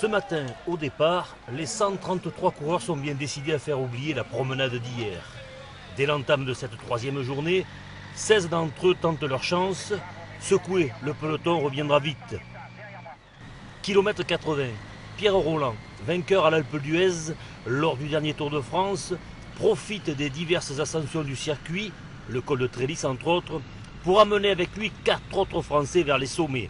Ce matin, au départ, les 133 coureurs sont bien décidés à faire oublier la promenade d'hier. Dès l'entame de cette troisième journée, 16 d'entre eux tentent leur chance. Secoué, le peloton reviendra vite. Kilomètre 80, Pierre Rolland, vainqueur à l'Alpe d'Huez lors du dernier Tour de France, profite des diverses ascensions du circuit, le col de Trélisse entre autres, pour amener avec lui 4 autres Français vers les sommets.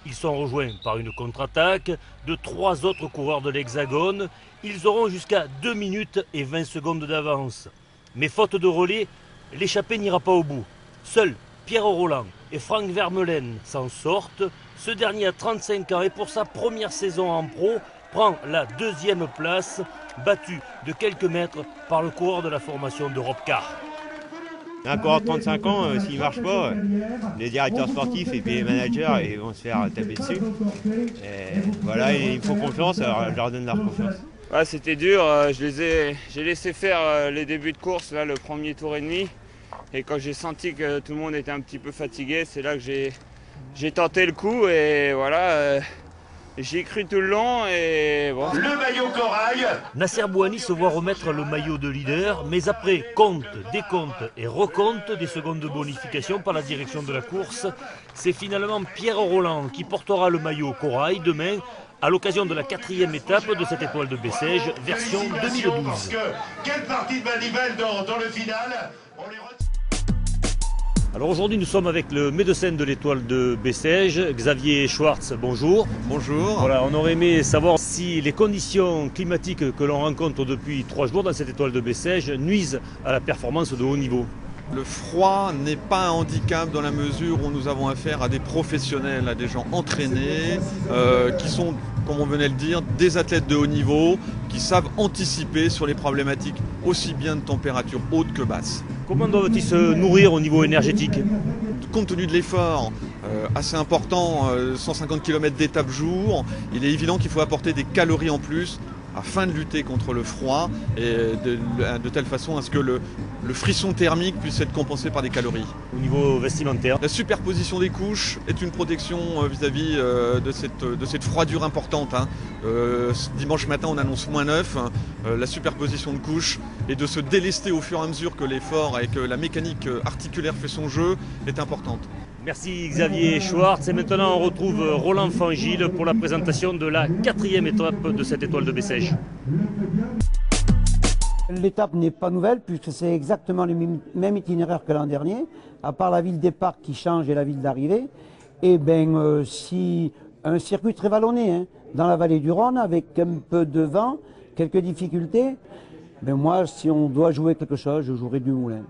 Ils sont rejoints par une contre-attaque de 3 autres coureurs de l'Hexagone. Ils auront jusqu'à 2 minutes et 20 secondes d'avance. Mais faute de relais, l'échappée n'ira pas au bout. Seuls Pierre Rolland et Franck Vermeulen s'en sortent. Ce dernier a 35 ans et pour sa première saison en pro, prend la 2e place, battu de quelques mètres par le coureur de la formation d'Europe Car. Un coureur de 35 ans, s'il ne marche pas, les directeurs sportifs et puis les managers ils vont se faire taper dessus. Et voilà, il me faut confiance, alors je leur donne leur confiance. Ouais, c'était dur, j'ai laissé faire les débuts de course, là, le premier tour et demi. Et quand j'ai senti que tout le monde était un petit peu fatigué, c'est là que j'ai tenté le coup et voilà. J'y ai cru tout le long et bon. Le maillot corail. Nasser Bouhanni se voit remettre le maillot de leader, mais après compte, décompte et recompte des secondes de bonification par la direction de la course, c'est finalement Pierre Rolland qui portera le maillot corail demain à l'occasion de la 4e étape de cette étoile de Bessèges, version 2012. Parce que quelle partie de manivelle dans le final on les retient. Alors aujourd'hui nous sommes avec le médecin de l'étoile de Bessèges, Xavier Schwartz, bonjour. Bonjour. Voilà, on aurait aimé savoir si les conditions climatiques que l'on rencontre depuis 3 jours dans cette étoile de Bessèges nuisent à la performance de haut niveau. Le froid n'est pas un handicap dans la mesure où nous avons affaire à des professionnels, à des gens entraînés, qui sont, comme on venait de le dire, des athlètes de haut niveau, qui savent anticiper sur les problématiques aussi bien de température haute que basse. Comment doivent-ils se nourrir au niveau énergétique ? Compte tenu de l'effort assez important, 150 km d'étape jour, il est évident qu'il faut apporter des calories en plus afin de lutter contre le froid et de telle façon à ce que le frisson thermique puisse être compensé par des calories. Au niveau vestimentaire ? La superposition des couches est une protection vis-à-vis de cette froidure importante. Dimanche matin on annonce -9, la superposition de couches et de se délester au fur et à mesure que l'effort et que la mécanique articulaire fait son jeu est importante. Merci Xavier Schwartz et maintenant on retrouve Roland Fangil pour la présentation de la 4e étape de cette étoile de Bessèges. L'étape n'est pas nouvelle puisque c'est exactement le même itinéraire que l'an dernier, à part la ville départ qui change et la ville d'arrivée. Et bien si un circuit très vallonné dans la vallée du Rhône avec un peu de vent, quelques difficultés, ben moi si on doit jouer quelque chose, je jouerai du moulin.